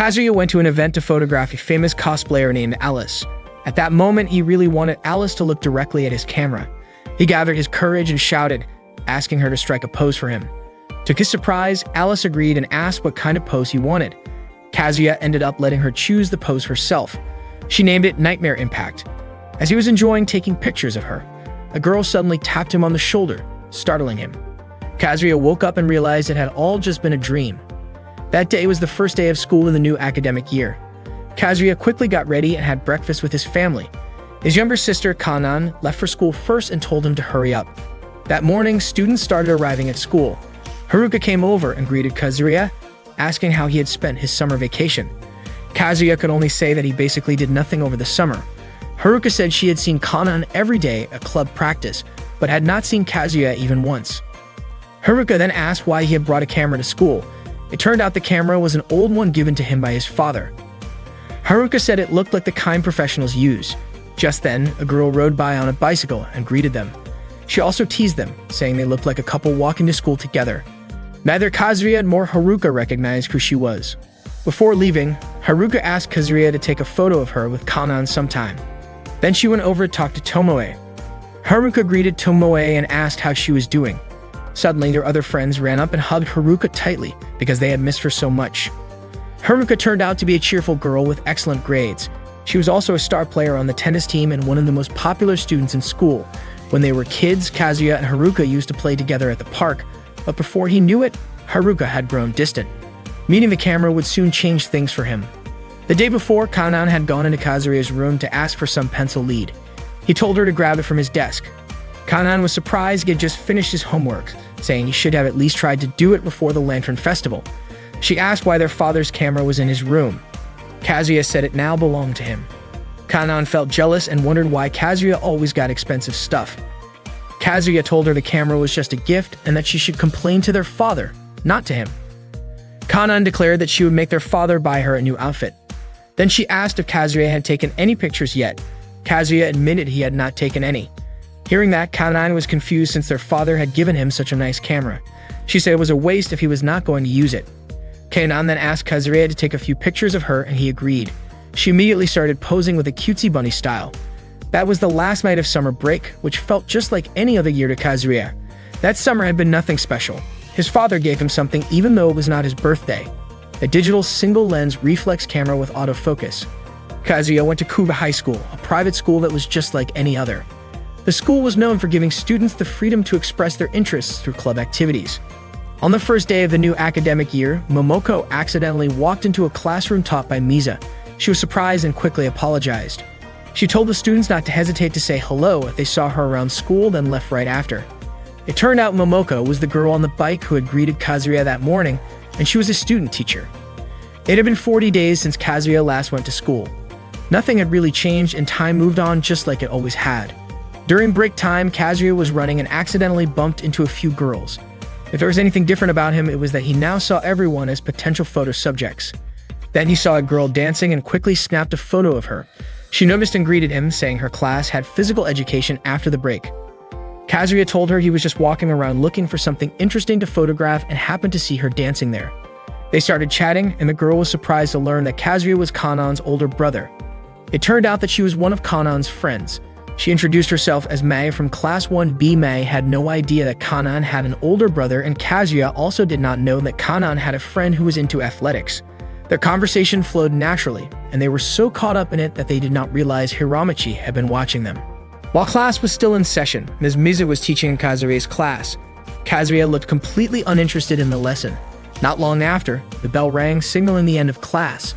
Kazuya went to an event to photograph a famous cosplayer named Alice. At that moment, he really wanted Alice to look directly at his camera. He gathered his courage and shouted, asking her to strike a pose for him. To his surprise, Alice agreed and asked what kind of pose he wanted. Kazuya ended up letting her choose the pose herself. She named it Nightmare Impact. As he was enjoying taking pictures of her, a girl suddenly tapped him on the shoulder, startling him. Kazuya woke up and realized it had all just been a dream. That day was the first day of school in the new academic year. Kazuya quickly got ready and had breakfast with his family. His younger sister, Kanan, left for school first and told him to hurry up. That morning, students started arriving at school. Haruka came over and greeted Kazuya, asking how he had spent his summer vacation. Kazuya could only say that he basically did nothing over the summer. Haruka said she had seen Kanan every day at club practice, but had not seen Kazuya even once. Haruka then asked why he had brought a camera to school. It turned out the camera was an old one given to him by his father. Haruka said it looked like the kind professionals use. Just then, a girl rode by on a bicycle and greeted them. She also teased them, saying they looked like a couple walking to school together. Neither Kazuya nor Haruka recognized who she was. Before leaving, Haruka asked Kazuya to take a photo of her with Kanan sometime. Then she went over to talk to Tomoe. Haruka greeted Tomoe and asked how she was doing. Suddenly, their other friends ran up and hugged Haruka tightly because they had missed her so much. Haruka turned out to be a cheerful girl with excellent grades. She was also a star player on the tennis team and one of the most popular students in school. When they were kids, Kazuya and Haruka used to play together at the park, but before he knew it, Haruka had grown distant. Meeting the camera would soon change things for him. The day before, Kanan had gone into Kazuya's room to ask for some pencil lead. He told her to grab it from his desk. Kanan was surprised he had just finished his homework, saying he should have at least tried to do it before the Lantern Festival. She asked why their father's camera was in his room. Kazuya said it now belonged to him. Kanan felt jealous and wondered why Kazuya always got expensive stuff. Kazuya told her the camera was just a gift and that she should complain to their father, not to him. Kanan declared that she would make their father buy her a new outfit. Then she asked if Kazuya had taken any pictures yet. Kazuya admitted he had not taken any. Hearing that, Kanan was confused since their father had given him such a nice camera. She said it was a waste if he was not going to use it. Kanan then asked Kazuya to take a few pictures of her and he agreed. She immediately started posing with a cutesy bunny style. That was the last night of summer break, which felt just like any other year to Kazuya. That summer had been nothing special. His father gave him something even though it was not his birthday. A digital single-lens reflex camera with autofocus. Kazuya went to Kuba High School, a private school that was just like any other. The school was known for giving students the freedom to express their interests through club activities. On the first day of the new academic year, Momoko accidentally walked into a classroom taught by Misa. She was surprised and quickly apologized. She told the students not to hesitate to say hello if they saw her around school, then left right after. It turned out Momoko was the girl on the bike who had greeted Kazuya that morning, and she was a student teacher. It had been 40 days since Kazuya last went to school. Nothing had really changed and time moved on just like it always had. During break time, Kazuya was running and accidentally bumped into a few girls. If there was anything different about him, it was that he now saw everyone as potential photo subjects. Then he saw a girl dancing and quickly snapped a photo of her. She noticed and greeted him, saying her class had physical education after the break. Kazuya told her he was just walking around looking for something interesting to photograph and happened to see her dancing there. They started chatting, and the girl was surprised to learn that Kazuya was Kanan's older brother. It turned out that she was one of Kanan's friends. She introduced herself as Mei from Class 1B. Mei had no idea that Kanan had an older brother, and Kazuya also did not know that Kanan had a friend who was into athletics. Their conversation flowed naturally, and they were so caught up in it that they did not realize Hiramachi had been watching them. While class was still in session, Ms. Mizu was teaching in Kazuya's class. Kazuya looked completely uninterested in the lesson. Not long after, the bell rang, signaling the end of class.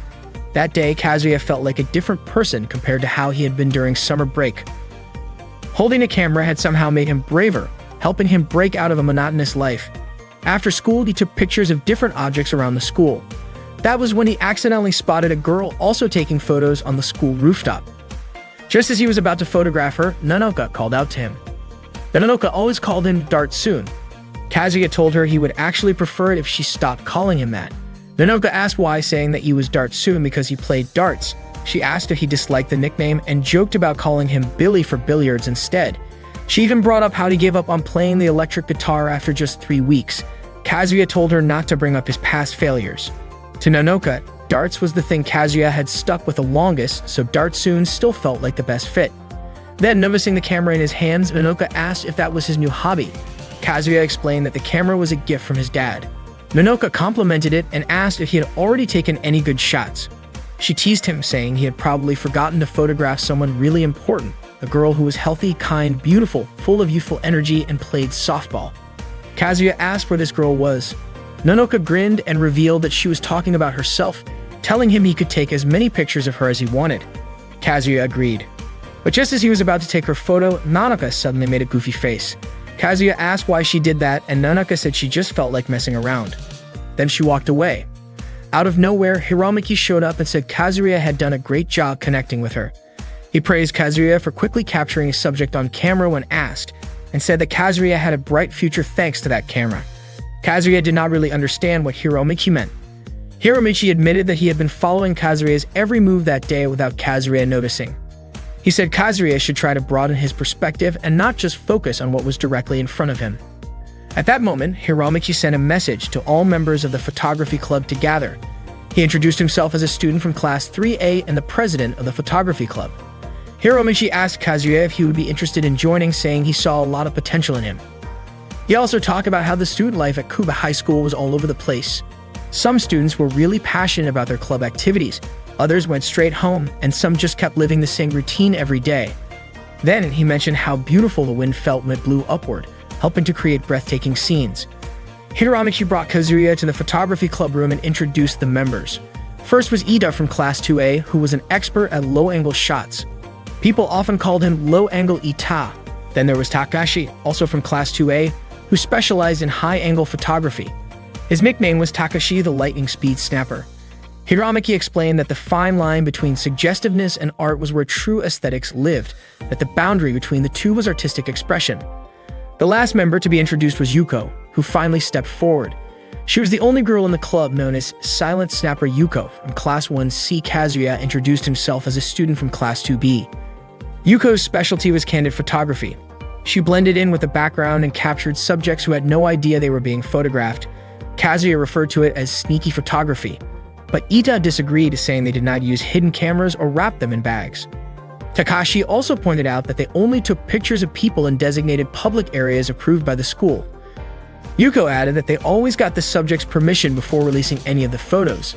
That day, Kazuya felt like a different person compared to how he had been during summer break. Holding a camera had somehow made him braver, helping him break out of a monotonous life. After school, he took pictures of different objects around the school. That was when he accidentally spotted a girl also taking photos on the school rooftop. Just as he was about to photograph her, Nanoka called out to him. Nanoka always called him Dartsoon. Kazuya told her he would actually prefer it if she stopped calling him that. Nanoka asked why, saying that he was Dartsoon because he played darts. She asked if he disliked the nickname and joked about calling him Billy for billiards instead. She even brought up how he gave up on playing the electric guitar after just 3 weeks. Kazuya told her not to bring up his past failures. To Nanoka, Darts was the thing Kazuya had stuck with the longest, so darts soon still felt like the best fit. Then, noticing the camera in his hands, Minoka asked if that was his new hobby. Kazuya explained that the camera was a gift from his dad. Minoka complimented it and asked if he had already taken any good shots. She teased him, saying he had probably forgotten to photograph someone really important, a girl who was healthy, kind, beautiful, full of youthful energy, and played softball. Kazuya asked where this girl was. Minoka grinned and revealed that she was talking about herself, telling him he could take as many pictures of her as he wanted. Kazuya agreed. But just as he was about to take her photo, Nanaka suddenly made a goofy face. Kazuya asked why she did that, and Nanaka said she just felt like messing around. Then she walked away. Out of nowhere, Hiramaki showed up and said Kazuya had done a great job connecting with her. He praised Kazuya for quickly capturing his subject on camera when asked, and said that Kazuya had a bright future thanks to that camera. Kazuya did not really understand what Hiramaki meant. Hiramaki admitted that he had been following Kazuya's every move that day without Kazuya noticing. He said Kazuya should try to broaden his perspective and not just focus on what was directly in front of him. At that moment, Hiramaki sent a message to all members of the photography club to gather. He introduced himself as a student from Class 3A and the president of the photography club. Hiramaki asked Kazuya if he would be interested in joining, saying he saw a lot of potential in him. He also talked about how the student life at Kuba High School was all over the place. Some students were really passionate about their club activities, others went straight home, and some just kept living the same routine every day. Then he mentioned how beautiful the wind felt when it blew upward, helping to create breathtaking scenes. Hiramaki brought Kazuya to the photography club room and introduced the members. First was Ida from Class 2A, who was an expert at low-angle shots. People often called him Low-Angle Ita. Then there was Takashi, also from Class 2A, who specialized in high-angle photography. His nickname was Takashi the Lightning Speed Snapper. Hiramaki explained that the fine line between suggestiveness and art was where true aesthetics lived, that the boundary between the two was artistic expression. The last member to be introduced was Yuko, who finally stepped forward. She was the only girl in the club known as Silent Snapper Yuko from Class 1C. Kazuya introduced himself as a student from Class 2B. Yuko's specialty was candid photography. She blended in with the background and captured subjects who had no idea they were being photographed. Kazuya referred to it as sneaky photography, but Ita disagreed, saying they did not use hidden cameras or wrap them in bags. Takashi also pointed out that they only took pictures of people in designated public areas approved by the school. Yuko added that they always got the subject's permission before releasing any of the photos.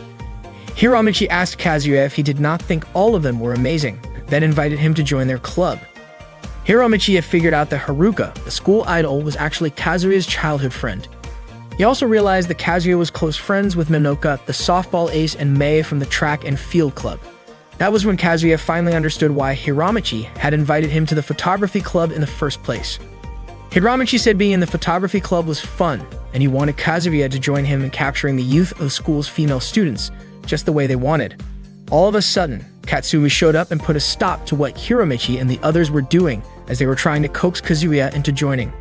Hiramaki asked Kazuya if he did not think all of them were amazing, then invited him to join their club. Hiramaki had figured out that Haruka, the school idol, was actually Kazuya's childhood friend. He also realized that Kazuya was close friends with Minoka, the softball ace, and Mei from the track and field club. That was when Kazuya finally understood why Hiramaki had invited him to the photography club in the first place. Hiramaki said being in the photography club was fun, and he wanted Kazuya to join him in capturing the youth of the school's female students, just the way they wanted. All of a sudden, Katsumi showed up and put a stop to what Hiramaki and the others were doing as they were trying to coax Kazuya into joining.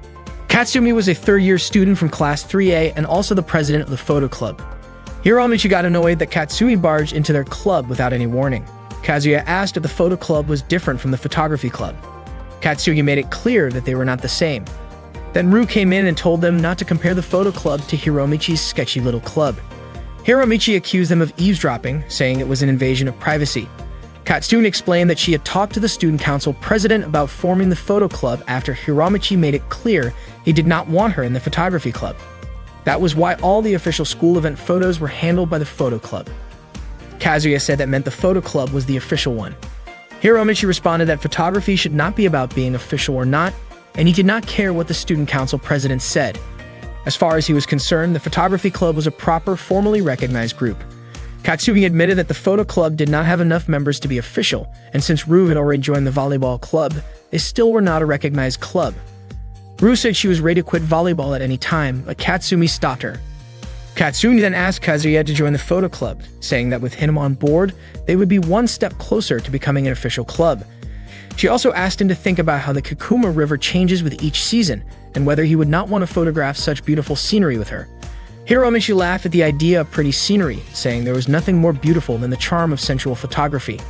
Katsumi was a third-year student from Class 3A and also the president of the photo club. Hiramaki got annoyed that Katsumi barged into their club without any warning. Kazuya asked if the photo club was different from the photography club. Katsugi made it clear that they were not the same. Then Ru came in and told them not to compare the photo club to Hiramichi's sketchy little club. Hiramichi accused them of eavesdropping, saying it was an invasion of privacy. Katsumi explained that she had talked to the student council president about forming the photo club after Hiramichi made it clear he did not want her in the photography club. That was why all the official school event photos were handled by the photo club. Kazuya said that meant the photo club was the official one. Hiramaki responded that photography should not be about being official or not, and he did not care what the student council president said. As far as he was concerned, the photography club was a proper, formally recognized group. Katsugi admitted that the photo club did not have enough members to be official, and since Ru had already joined the volleyball club, they still were not a recognized club. Ru said she was ready to quit volleyball at any time, but Katsumi stopped her. Katsumi then asked Kazuya to join the photo club, saying that with him on board, they would be one step closer to becoming an official club. She also asked him to think about how the Kakuma River changes with each season, and whether he would not want to photograph such beautiful scenery with her. Hiramaki laughed at the idea of pretty scenery, saying there was nothing more beautiful than the charm of sensual photography.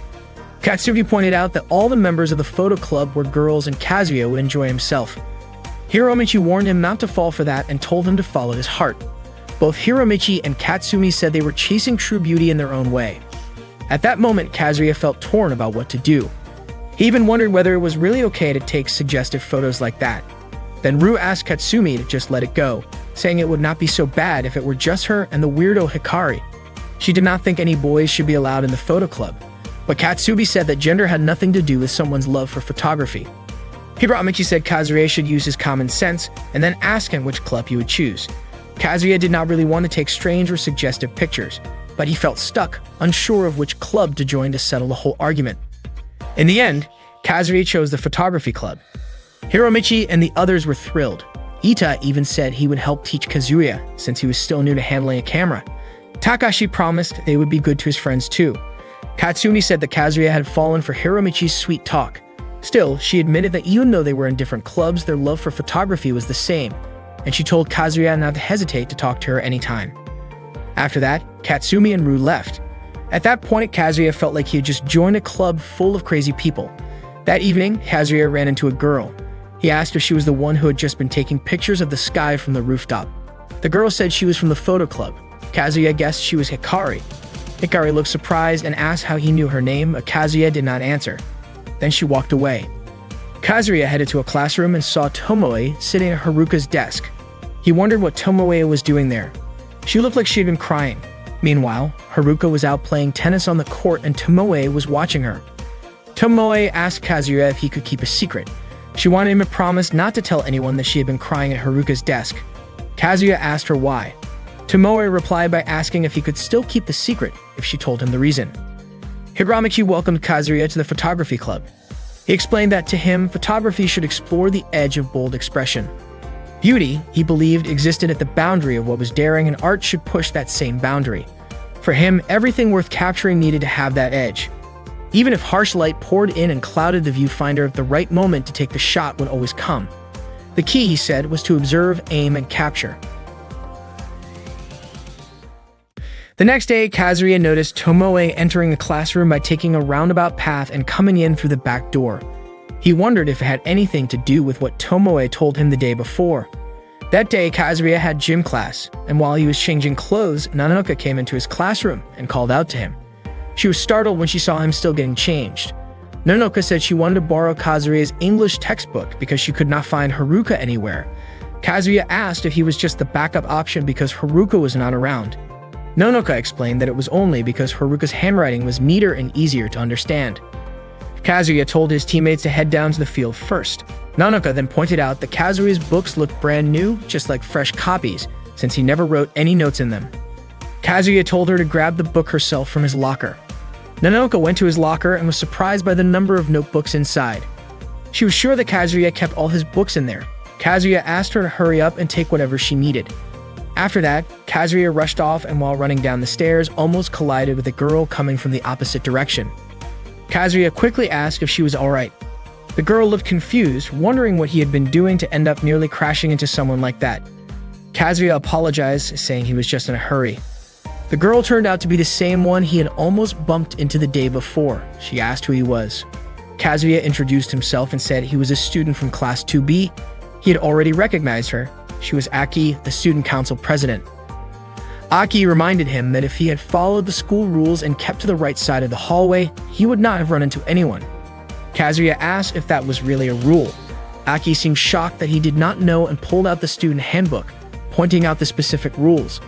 Katsugi pointed out that all the members of the photo club were girls and Kazuya would enjoy himself. Hiramaki warned him not to fall for that and told him to follow his heart. Both Hiromichi and Katsumi said they were chasing true beauty in their own way. At that moment, Kazuya felt torn about what to do. He even wondered whether it was really okay to take suggestive photos like that. Then Rue asked Katsumi to just let it go, saying it would not be so bad if it were just her and the weirdo Hikari. She did not think any boys should be allowed in the photo club, but Katsumi said that gender had nothing to do with someone's love for photography. Hiromichi said Kazuya should use his common sense and then ask him which club he would choose. Kazuya did not really want to take strange or suggestive pictures, but he felt stuck, unsure of which club to join to settle the whole argument. In the end, Kazuya chose the photography club. Hiromichi and the others were thrilled. Ita even said he would help teach Kazuya since he was still new to handling a camera. Takashi promised they would be good to his friends too. Katsumi said that Kazuya had fallen for Hiromichi's sweet talk. Still, she admitted that even though they were in different clubs, their love for photography was the same, and she told Kazuya not to hesitate to talk to her anytime. After that, Katsumi and Rue left. At that point, Kazuya felt like he had just joined a club full of crazy people. That evening, Kazuya ran into a girl. He asked if she was the one who had just been taking pictures of the sky from the rooftop. The girl said she was from the photo club. Kazuya guessed she was Hikari. Hikari looked surprised and asked how he knew her name, but Kazuya did not answer. Then she walked away. Kazuya headed to a classroom and saw Tomoe sitting at Haruka's desk. He wondered what Tomoe was doing there. She looked like she had been crying. Meanwhile, Haruka was out playing tennis on the court and Tomoe was watching her. Tomoe asked Kazuya if he could keep a secret. She wanted him to promise not to tell anyone that she had been crying at Haruka's desk. Kazuya asked her why. Tomoe replied by asking if he could still keep the secret if she told him the reason. Hiromichi welcomed Kazuya to the photography club. He explained that to him, photography should explore the edge of bold expression. Beauty, he believed, existed at the boundary of what was daring, and art should push that same boundary. For him, everything worth capturing needed to have that edge. Even if harsh light poured in and clouded the viewfinder, the right moment to take the shot would always come. The key, he said, was to observe, aim, and capture. The next day, Kazuya noticed Tomoe entering the classroom by taking a roundabout path and coming in through the back door. He wondered if it had anything to do with what Tomoe told him the day before. That day, Kazuya had gym class, and while he was changing clothes, Nanoka came into his classroom and called out to him. She was startled when she saw him still getting changed. Nanoka said she wanted to borrow Kazuya's English textbook because she could not find Haruka anywhere. Kazuya asked if he was just the backup option because Haruka was not around. Nanoka explained that it was only because Haruka's handwriting was neater and easier to understand. Kazuya told his teammates to head down to the field first. Nanoka then pointed out that Kazuya's books looked brand new, just like fresh copies, since he never wrote any notes in them. Kazuya told her to grab the book herself from his locker. Nanoka went to his locker and was surprised by the number of notebooks inside. She was sure that Kazuya kept all his books in there. Kazuya asked her to hurry up and take whatever she needed. After that, Kazuya rushed off and while running down the stairs, almost collided with a girl coming from the opposite direction. Kazuya quickly asked if she was alright. The girl looked confused, wondering what he had been doing to end up nearly crashing into someone like that. Kazuya apologized, saying he was just in a hurry. The girl turned out to be the same one he had almost bumped into the day before. She asked who he was. Kazuya introduced himself and said he was a student from Class 2B. He had already recognized her. She was Aki, the student council president. Aki reminded him that if he had followed the school rules and kept to the right side of the hallway, he would not have run into anyone. Kazuya asked if that was really a rule. Aki seemed shocked that he did not know and pulled out the student handbook, pointing out the specific rules.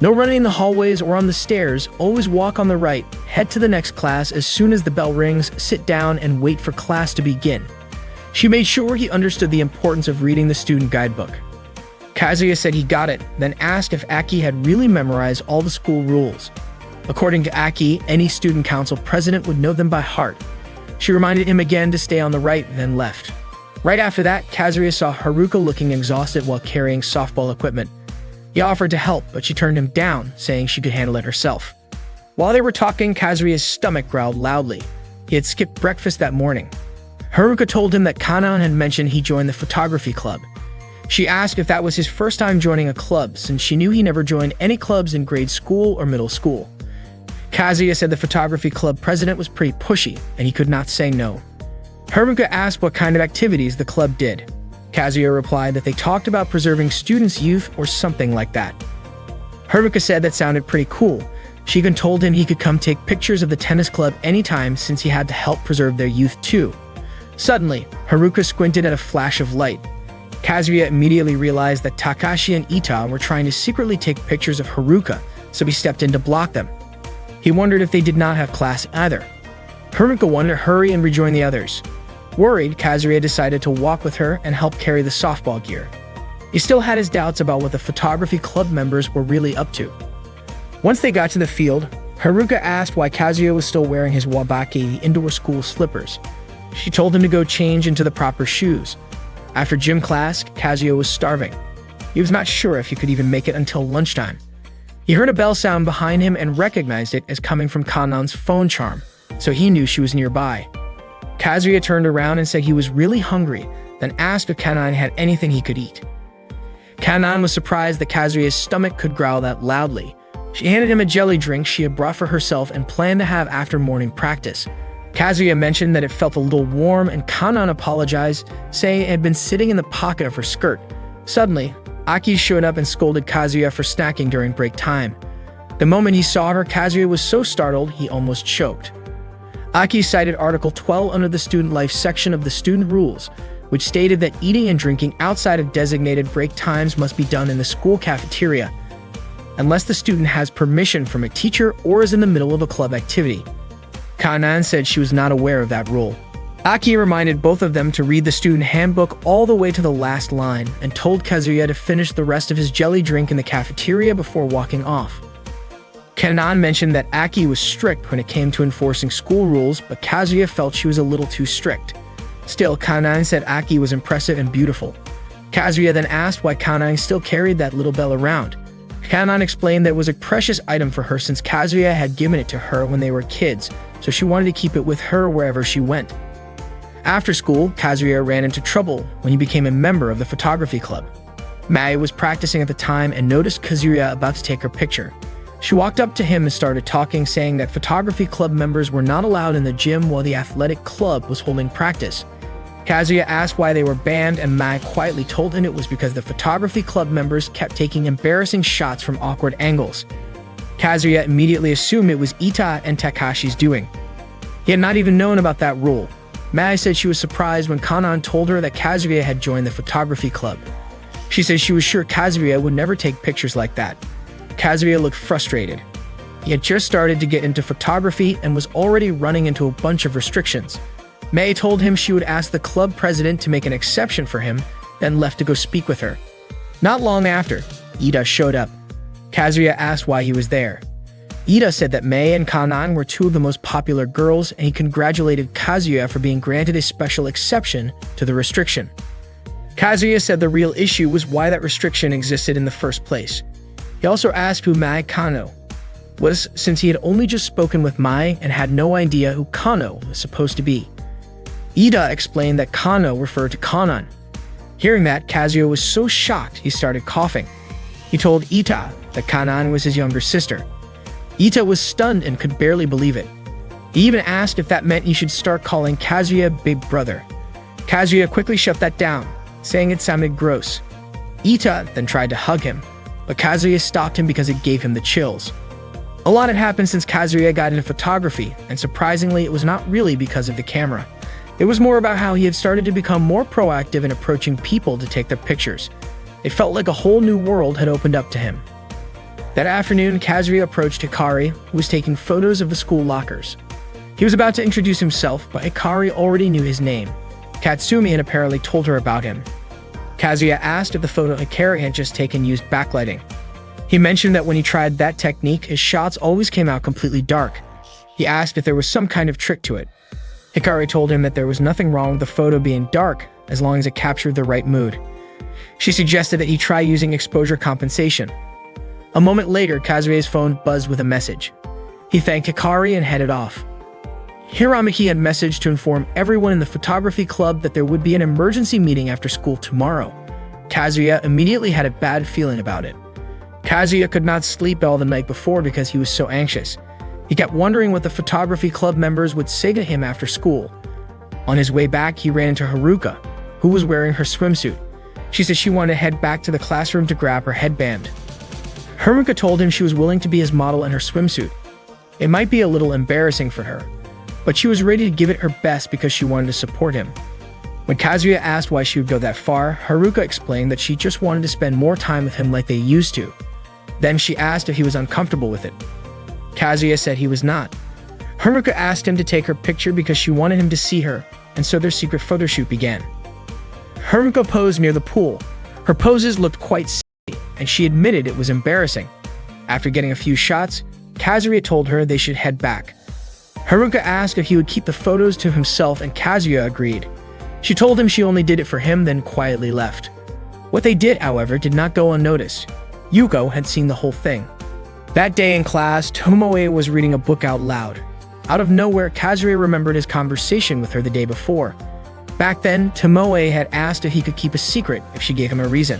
No running in the hallways or on the stairs, always walk on the right, head to the next class as soon as the bell rings, sit down and wait for class to begin. She made sure he understood the importance of reading the student guidebook. Kazuya said he got it, then asked if Aki had really memorized all the school rules. According to Aki, any student council president would know them by heart. She reminded him again to stay on the right, then left. Right after that, Kazuya saw Haruka looking exhausted while carrying softball equipment. He offered to help, but she turned him down, saying she could handle it herself. While they were talking, Kazuya's stomach growled loudly. He had skipped breakfast that morning. Haruka told him that Kanan had mentioned he joined the photography club. She asked if that was his first time joining a club, since she knew he never joined any clubs in grade school or middle school. Kazuya said the photography club president was pretty pushy, and he could not say no. Haruka asked what kind of activities the club did. Kazuya replied that they talked about preserving students' youth or something like that. Haruka said that sounded pretty cool. She even told him he could come take pictures of the tennis club anytime since he had to help preserve their youth too. Suddenly, Haruka squinted at a flash of light. Kazuya immediately realized that Takashi and Ita were trying to secretly take pictures of Haruka, so he stepped in to block them. He wondered if they did not have class either. Haruka wanted to hurry and rejoin the others. Worried, Kazuya decided to walk with her and help carry the softball gear. He still had his doubts about what the photography club members were really up to. Once they got to the field, Haruka asked why Kazuya was still wearing his wabaki, the indoor school slippers. She told him to go change into the proper shoes. After gym class, Kazuya was starving. He was not sure if he could even make it until lunchtime. He heard a bell sound behind him and recognized it as coming from Kanan's phone charm, so he knew she was nearby. Kazuya turned around and said he was really hungry, then asked if Kanan had anything he could eat. Kanan was surprised that Kazuya's stomach could growl that loudly. She handed him a jelly drink she had brought for herself and planned to have after morning practice. Kazuya mentioned that it felt a little warm, and Kanan apologized, saying it had been sitting in the pocket of her skirt. Suddenly, Aki showed up and scolded Kazuya for snacking during break time. The moment he saw her, Kazuya was so startled he almost choked. Aki cited Article 12 under the Student Life section of the Student Rules, which stated that eating and drinking outside of designated break times must be done in the school cafeteria, unless the student has permission from a teacher or is in the middle of a club activity. Kanan said she was not aware of that rule. Aki reminded both of them to read the student handbook all the way to the last line and told Kazuya to finish the rest of his jelly drink in the cafeteria before walking off. Kanan mentioned that Aki was strict when it came to enforcing school rules, but Kazuya felt she was a little too strict. Still, Kanan said Aki was impressive and beautiful. Kazuya then asked why Kanan still carried that little bell around. Kanan explained that it was a precious item for her since Kazuya had given it to her when they were kids, so she wanted to keep it with her wherever she went. After school, Kazuya ran into trouble when he became a member of the photography club. Mai was practicing at the time and noticed Kazuya about to take her picture. She walked up to him and started talking, saying that photography club members were not allowed in the gym while the athletic club was holding practice. Kazuya asked why they were banned, and Mai quietly told him it was because the photography club members kept taking embarrassing shots from awkward angles. Kazuya immediately assumed it was Ita and Takashi's doing. He had not even known about that rule. Mai said she was surprised when Kanan told her that Kazuya had joined the photography club. She said she was sure Kazuya would never take pictures like that. Kazuya looked frustrated. He had just started to get into photography and was already running into a bunch of restrictions. Mai told him she would ask the club president to make an exception for him, then left to go speak with her. Not long after, Ida showed up. Kazuya asked why he was there. Ida said that Mai and Kanan were two of the most popular girls, and he congratulated Kazuya for being granted a special exception to the restriction. Kazuya said the real issue was why that restriction existed in the first place. He also asked who Mai Kano was, since he had only just spoken with Mai and had no idea who Kano was supposed to be. Ida explained that Kano referred to Kanan. Hearing that, Kazuya was so shocked he started coughing. He told Ita that Kanan was his younger sister. Ita was stunned and could barely believe it. He even asked if that meant he should start calling Kazuya Big Brother. Kazuya quickly shut that down, saying it sounded gross. Ita then tried to hug him, but Kazuya stopped him because it gave him the chills. A lot had happened since Kazuya got into photography, and surprisingly, it was not really because of the camera. It was more about how he had started to become more proactive in approaching people to take their pictures. It felt like a whole new world had opened up to him. That afternoon, Kazuya approached Hikari, who was taking photos of the school lockers. He was about to introduce himself, but Hikari already knew his name. Katsumi had apparently told her about him. Kazuya asked if the photo Hikari had just taken used backlighting. He mentioned that when he tried that technique, his shots always came out completely dark. He asked if there was some kind of trick to it. Hikari told him that there was nothing wrong with the photo being dark as long as it captured the right mood. She suggested that he try using exposure compensation. A moment later, Kazuya's phone buzzed with a message. He thanked Hikari and headed off. Hiramaki had messaged to inform everyone in the photography club that there would be an emergency meeting after school tomorrow. Kazuya immediately had a bad feeling about it. Kazuya could not sleep all the night before because he was so anxious. He kept wondering what the photography club members would say to him after school. On his way back, he ran into Haruka, who was wearing her swimsuit. She said she wanted to head back to the classroom to grab her headband. Haruka told him she was willing to be his model in her swimsuit. It might be a little embarrassing for her, but she was ready to give it her best because she wanted to support him. When Kazuya asked why she would go that far, Haruka explained that she just wanted to spend more time with him like they used to. Then she asked if he was uncomfortable with it. Kazuya said he was not. Haruka asked him to take her picture because she wanted him to see her, and so their secret photo shoot began. Haruka posed near the pool. Her poses looked quite silly, and she admitted it was embarrassing. After getting a few shots, Kazuya told her they should head back. Haruka asked if he would keep the photos to himself, and Kazuya agreed. She told him she only did it for him, then quietly left. What they did, however, did not go unnoticed. Yuko had seen the whole thing. That day in class, Tomoe was reading a book out loud. Out of nowhere, Kazuya remembered his conversation with her the day before. Back then, Tomoe had asked if he could keep a secret if she gave him a reason.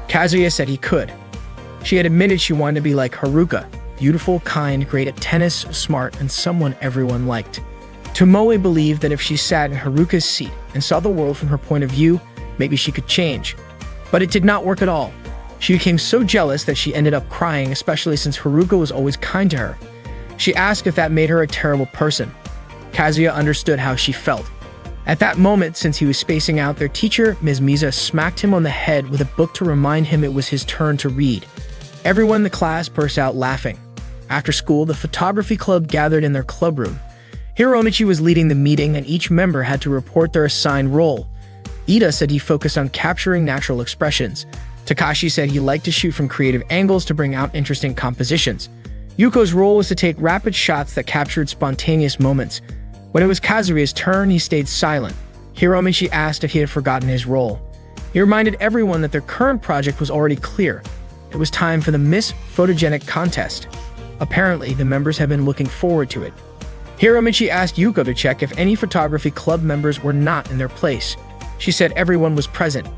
Kazuya said he could. She had admitted she wanted to be like Haruka, beautiful, kind, great at tennis, smart, and someone everyone liked. Tomoe believed that if she sat in Haruka's seat and saw the world from her point of view, maybe she could change. But it did not work at all. She became so jealous that she ended up crying, especially since Haruka was always kind to her. She asked if that made her a terrible person. Kazuya understood how she felt. At that moment, since he was spacing out, their teacher, Ms. Miza, smacked him on the head with a book to remind him it was his turn to read. Everyone in the class burst out laughing. After school, the photography club gathered in their club room. Hiromichi was leading the meeting, and each member had to report their assigned role. Ida said he focused on capturing natural expressions. Takashi said he liked to shoot from creative angles to bring out interesting compositions. Yuko's role was to take rapid shots that captured spontaneous moments. When it was Kazuya's turn, he stayed silent. Hiromichi asked if he had forgotten his role. He reminded everyone that their current project was already clear. It was time for the Miss Photogenic contest. Apparently, the members had been looking forward to it. Hiromichi asked Yuko to check if any photography club members were not in their place. She said everyone was present.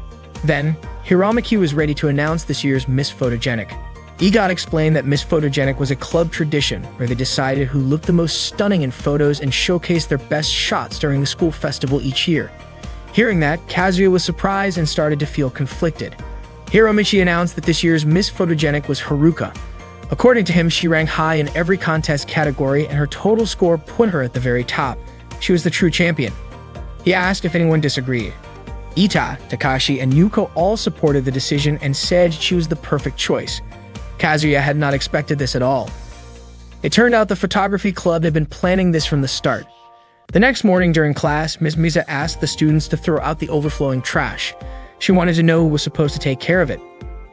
Then, Hiromichi was ready to announce this year's Miss Photogenic. EGOT explained that Miss Photogenic was a club tradition where they decided who looked the most stunning in photos and showcased their best shots during the school festival each year. Hearing that, Kazuya was surprised and started to feel conflicted. Hiromichi announced that this year's Miss Photogenic was Haruka. According to him, she ranked high in every contest category, and her total score put her at the very top. She was the true champion. He asked if anyone disagreed. Ita, Takashi, and Yuko all supported the decision and said she was the perfect choice. Kazuya had not expected this at all. It turned out the photography club had been planning this from the start. The next morning during class, Ms. Miza asked the students to throw out the overflowing trash. She wanted to know who was supposed to take care of it.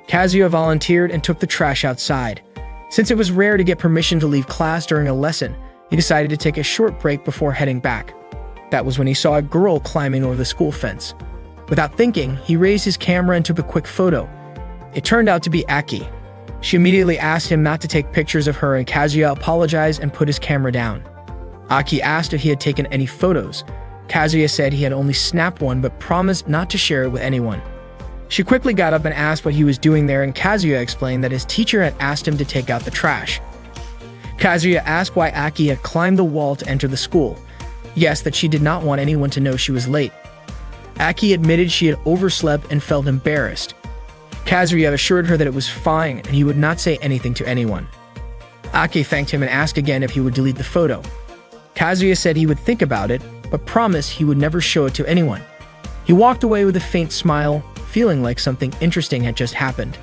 Kazuya volunteered and took the trash outside. Since it was rare to get permission to leave class during a lesson, he decided to take a short break before heading back. That was when he saw a girl climbing over the school fence. Without thinking, he raised his camera and took a quick photo. It turned out to be Aki. She immediately asked him not to take pictures of her, and Kazuya apologized and put his camera down. Aki asked if he had taken any photos. Kazuya said he had only snapped one but promised not to share it with anyone. She quickly got up and asked what he was doing there, and Kazuya explained that his teacher had asked him to take out the trash. Kazuya asked why Aki had climbed the wall to enter the school. Yes, that she did not want anyone to know she was late. Aki admitted she had overslept and felt embarrassed. Kazuya assured her that it was fine and he would not say anything to anyone. Aki thanked him and asked again if he would delete the photo. Kazuya said he would think about it, but promised he would never show it to anyone. He walked away with a faint smile, feeling like something interesting had just happened.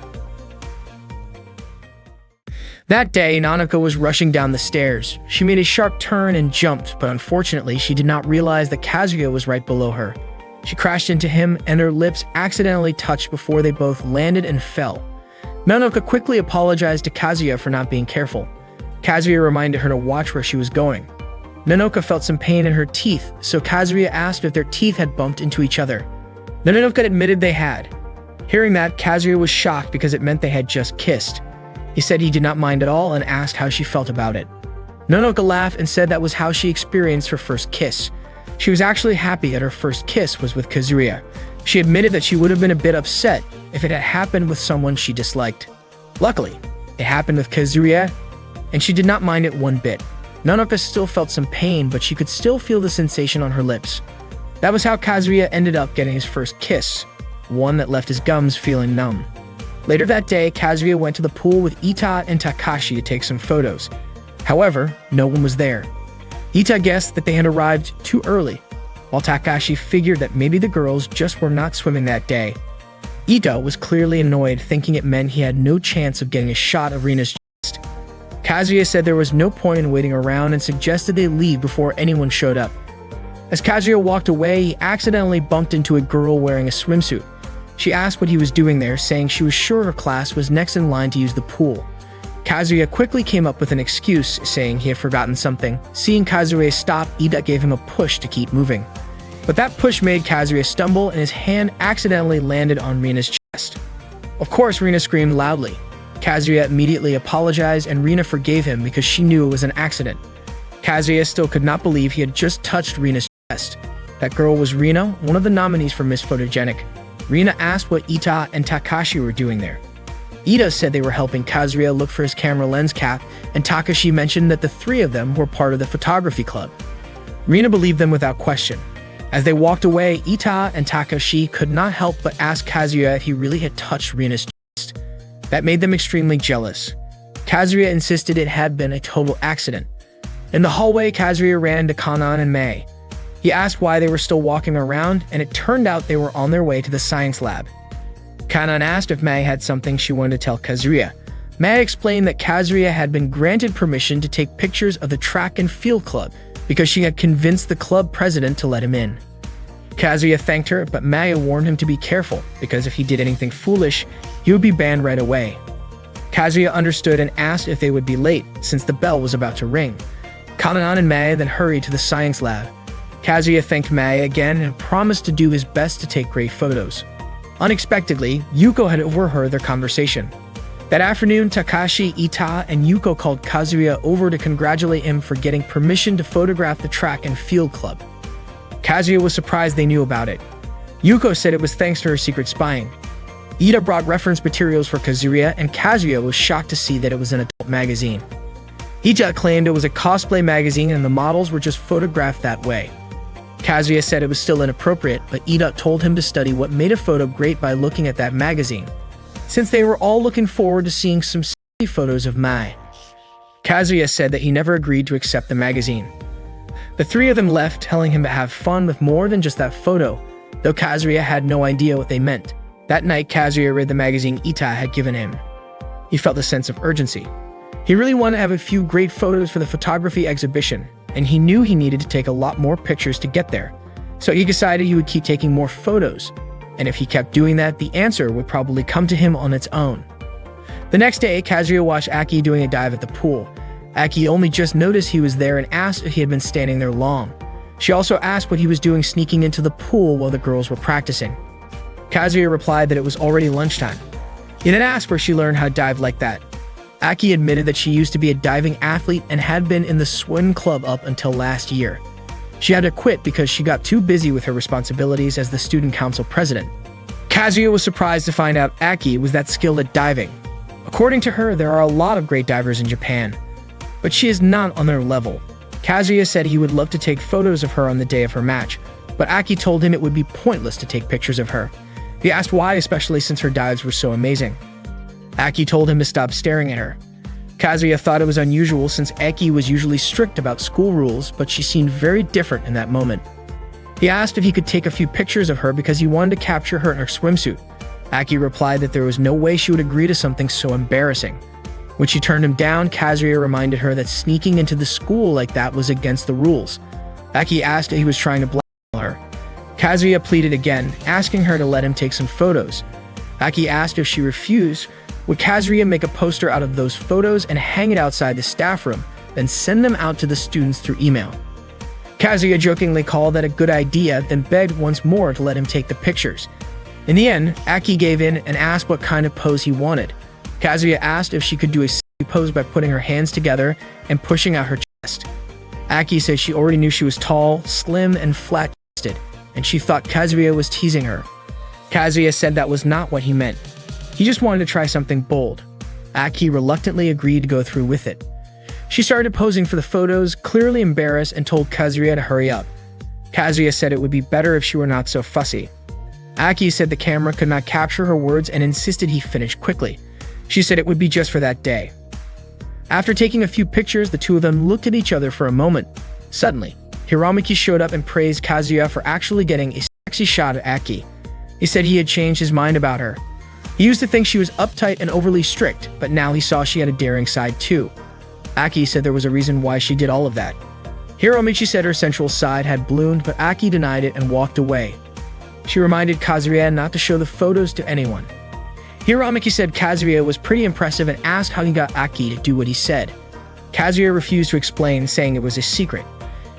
That day, Nanako was rushing down the stairs. She made a sharp turn and jumped, but unfortunately, she did not realize that Kazuya was right below her. She crashed into him, and her lips accidentally touched before they both landed and fell. Nanako quickly apologized to Kazuya for not being careful. Kazuya reminded her to watch where she was going. Nanoka felt some pain in her teeth, so Kazuya asked if their teeth had bumped into each other. Nanoka admitted they had. Hearing that, Kazuya was shocked because it meant they had just kissed. He said he did not mind at all and asked how she felt about it. Nanoka laughed and said that was how she experienced her first kiss. She was actually happy that her first kiss was with Kazuya. She admitted that she would have been a bit upset if it had happened with someone she disliked. Luckily, it happened with Kazuya, and she did not mind it one bit. Nanoka still felt some pain, but she could still feel the sensation on her lips. That was how Kazuya ended up getting his first kiss, one that left his gums feeling numb. Later that day, Kazuya went to the pool with Ita and Takashi to take some photos. However, no one was there. Ita guessed that they had arrived too early, while Takashi figured that maybe the girls just were not swimming that day. Ita was clearly annoyed, thinking it meant he had no chance of getting a shot of Rina's chest. Kazuya said there was no point in waiting around and suggested they leave before anyone showed up. As Kazuya walked away, he accidentally bumped into a girl wearing a swimsuit. She asked what he was doing there, saying she was sure her class was next in line to use the pool. Kazuya quickly came up with an excuse, saying he had forgotten something. Seeing Kazuya stop, Ida gave him a push to keep moving. But that push made Kazuya stumble and his hand accidentally landed on Rina's chest. Of course, Rina screamed loudly. Kazuya immediately apologized and Rina forgave him because she knew it was an accident. Kazuya still could not believe he had just touched Rina's chest. That girl was Rina, one of the nominees for Miss Photogenic. Rina asked what Ita and Takashi were doing there. Ida said they were helping Kazuya look for his camera lens cap, and Takashi mentioned that the three of them were part of the photography club. Rina believed them without question. As they walked away, Ita and Takashi could not help but ask Kazuya if he really had touched Rina's chest. That made them extremely jealous. Kazuya insisted it had been a total accident. In the hallway, Kazuya ran into Kanan and Mei. He asked why they were still walking around, and it turned out they were on their way to the science lab. Kanan asked if Mei had something she wanted to tell Kazuya. Mei explained that Kazuya had been granted permission to take pictures of the track and field club because she had convinced the club president to let him in. Kazuya thanked her, but Mei warned him to be careful because if he did anything foolish, he would be banned right away. Kazuya understood and asked if they would be late since the bell was about to ring. Kanan and Mei then hurried to the science lab. Kazuya thanked Mei again and promised to do his best to take great photos. Unexpectedly, Yuko had overheard their conversation. That afternoon, Takashi, Ita, and Yuko called Kazuya over to congratulate him for getting permission to photograph the track and field club. Kazuya was surprised they knew about it. Yuko said it was thanks to her secret spying. Ida brought reference materials for Kazuya, and Kazuya was shocked to see that it was an adult magazine. Ita claimed it was a cosplay magazine and the models were just photographed that way. Kazuya said it was still inappropriate, but Ida told him to study what made a photo great by looking at that magazine, since they were all looking forward to seeing some silly photos of Mai. Kazuya said that he never agreed to accept the magazine. The three of them left, telling him to have fun with more than just that photo, though Kazuya had no idea what they meant. That night, Kazuya read the magazine Ita had given him. He felt a sense of urgency. He really wanted to have a few great photos for the photography exhibition, and he knew he needed to take a lot more pictures to get there. So he decided he would keep taking more photos, and if he kept doing that, the answer would probably come to him on its own. The next day, Kazuya watched Aki doing a dive at the pool. Aki only just noticed he was there and asked if he had been standing there long. She also asked what he was doing sneaking into the pool while the girls were practicing. Kazuya replied that it was already lunchtime. He then asked where she learned how to dive like that. Aki admitted that she used to be a diving athlete and had been in the swim club up until last year. She had to quit because she got too busy with her responsibilities as the student council president. Kazuya was surprised to find out Aki was that skilled at diving. According to her, there are a lot of great divers in Japan, but she is not on their level. Kazuya said he would love to take photos of her on the day of her match, but Aki told him it would be pointless to take pictures of her. He asked why, especially since her dives were so amazing. Aki told him to stop staring at her. Kazuya thought it was unusual since Aki was usually strict about school rules, but she seemed very different in that moment. He asked if he could take a few pictures of her because he wanted to capture her in her swimsuit. Aki replied that there was no way she would agree to something so embarrassing. When she turned him down, Kazuya reminded her that sneaking into the school like that was against the rules. Aki asked if he was trying to blackmail her. Kazuya pleaded again, asking her to let him take some photos. Aki asked if she refused, would Kazuya make a poster out of those photos and hang it outside the staff room, then send them out to the students through email. Kazuya jokingly called that a good idea, then begged once more to let him take the pictures. In the end, Aki gave in and asked what kind of pose he wanted. Kazuya asked if she could do a silly pose by putting her hands together and pushing out her chest. Aki said she already knew she was tall, slim, and flat-chested, and she thought Kazuya was teasing her. Kazuya said that was not what he meant. He just wanted to try something bold. Aki reluctantly agreed to go through with it. She started posing for the photos, clearly embarrassed, and told Kazuya to hurry up. Kazuya said it would be better if she were not so fussy. Aki said the camera could not capture her words and insisted he finish quickly. She said it would be just for that day. After taking a few pictures, the two of them looked at each other for a moment. Suddenly, Hiramaki showed up and praised Kazuya for actually getting a sexy shot at Aki. He said he had changed his mind about her. He used to think she was uptight and overly strict, but now he saw she had a daring side too. Aki said there was a reason why she did all of that. Hiromichi said her sensual side had bloomed, but Aki denied it and walked away. She reminded Kazuya not to show the photos to anyone. Hiromichi said Kazuya was pretty impressive and asked how he got Aki to do what he said. Kazuya refused to explain, saying it was a secret.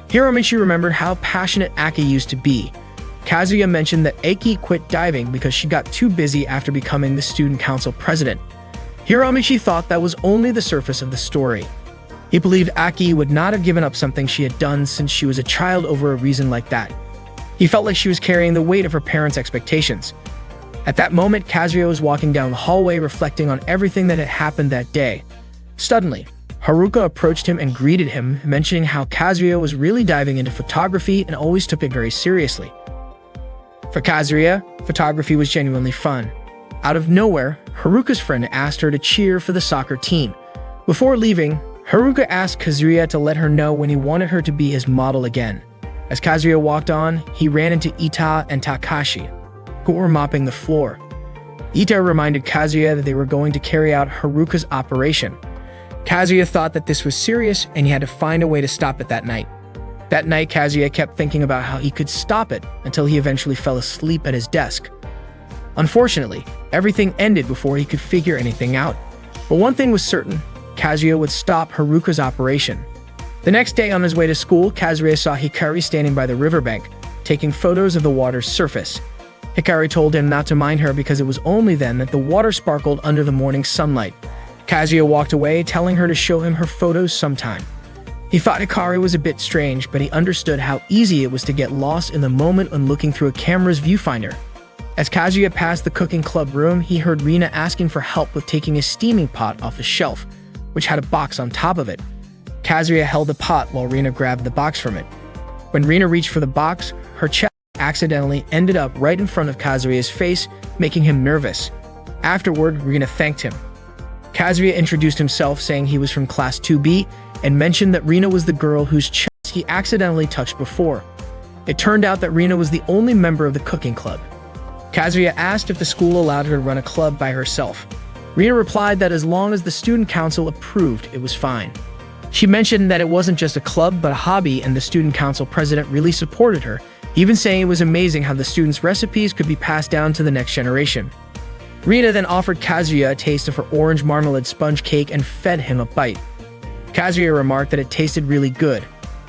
Hiromichi remembered how passionate Aki used to be. Kazuya mentioned that Aki quit diving because she got too busy after becoming the student council president. Hiromichi thought that was only the surface of the story. He believed Aki would not have given up something she had done since she was a child over a reason like that. He felt like she was carrying the weight of her parents' expectations. At that moment, Kazuya was walking down the hallway reflecting on everything that had happened that day. Suddenly, Haruka approached him and greeted him, mentioning how Kazuya was really diving into photography and always took it very seriously. For Kazuya, photography was genuinely fun. Out of nowhere, Haruka's friend asked her to cheer for the soccer team. Before leaving, Haruka asked Kazuya to let her know when he wanted her to be his model again. As Kazuya walked on, he ran into Ita and Takashi, who were mopping the floor. Ita reminded Kazuya that they were going to carry out Haruka's operation. Kazuya thought that this was serious and he had to find a way to stop it that night. That night, Kazuya kept thinking about how he could stop it until he eventually fell asleep at his desk. Unfortunately, everything ended before he could figure anything out. But one thing was certain, Kazuya would stop Haruka's operation. The next day on his way to school, Kazuya saw Hikari standing by the riverbank, taking photos of the water's surface. Hikari told him not to mind her because it was only then that the water sparkled under the morning sunlight. Kazuya walked away, telling her to show him her photos sometime. He thought Hikari was a bit strange, but he understood how easy it was to get lost in the moment when looking through a camera's viewfinder. As Kazuya passed the cooking club room, he heard Rina asking for help with taking a steaming pot off the shelf, which had a box on top of it. Kazuya held the pot while Rina grabbed the box from it. When Rina reached for the box, her chest accidentally ended up right in front of Kazuya's face, making him nervous. Afterward, Rina thanked him. Kazuya introduced himself, saying he was from Class 2B, and mentioned that Rina was the girl whose chest he accidentally touched before. It turned out that Rina was the only member of the cooking club. Kazuya asked if the school allowed her to run a club by herself. Rina replied that as long as the student council approved, it was fine. She mentioned that it wasn't just a club but a hobby, and the student council president really supported her, even saying it was amazing how the students' recipes could be passed down to the next generation. Rina then offered Kazuya a taste of her orange marmalade sponge cake and fed him a bite. Kazuya remarked that it tasted really good.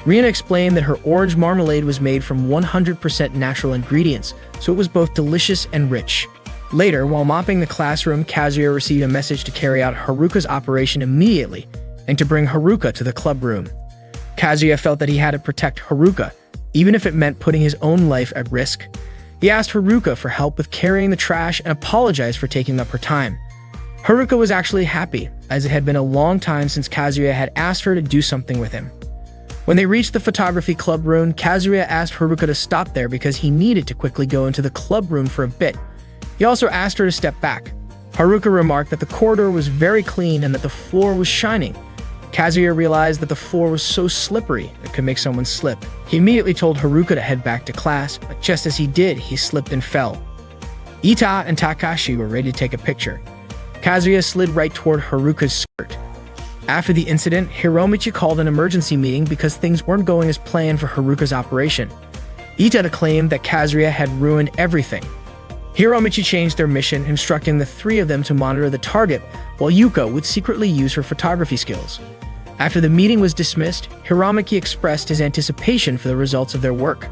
Rina explained that her orange marmalade was made from 100% natural ingredients, so it was both delicious and rich. Later, while mopping the classroom, Kazuya received a message to carry out Haruka's operation immediately and to bring Haruka to the club room. Kazuya felt that he had to protect Haruka, even if it meant putting his own life at risk. He asked Haruka for help with carrying the trash and apologized for taking up her time. Haruka was actually happy, as it had been a long time since Kazuya had asked her to do something with him. When they reached the photography club room, Kazuya asked Haruka to stop there because he needed to quickly go into the club room for a bit. He also asked her to step back. Haruka remarked that the corridor was very clean and that the floor was shining. Kazuya realized that the floor was so slippery it could make someone slip. He immediately told Haruka to head back to class, but just as he did, he slipped and fell. Ita and Takashi were ready to take a picture. Kazuya slid right toward Haruka's skirt. After the incident, Hiromichi called an emergency meeting because things weren't going as planned for Haruka's operation. Ita claimed that Kazuya had ruined everything. Hiromichi changed their mission, instructing the three of them to monitor the target, while Yuko would secretly use her photography skills. After the meeting was dismissed, Hiromichi expressed his anticipation for the results of their work.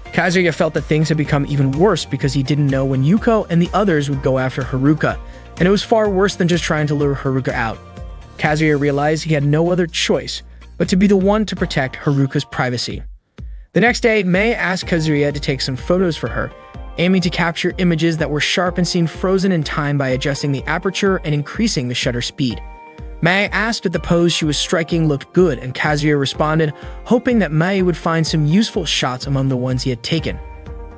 Kazuya felt that things had become even worse because he didn't know when Yuko and the others would go after Haruka, and it was far worse than just trying to lure Haruka out. Kazuya realized he had no other choice but to be the one to protect Haruka's privacy. The next day, Mei asked Kazuya to take some photos for her, aiming to capture images that were sharp and seemed frozen in time by adjusting the aperture and increasing the shutter speed. Mei asked if the pose she was striking looked good, and Kazuya responded, hoping that Mei would find some useful shots among the ones he had taken.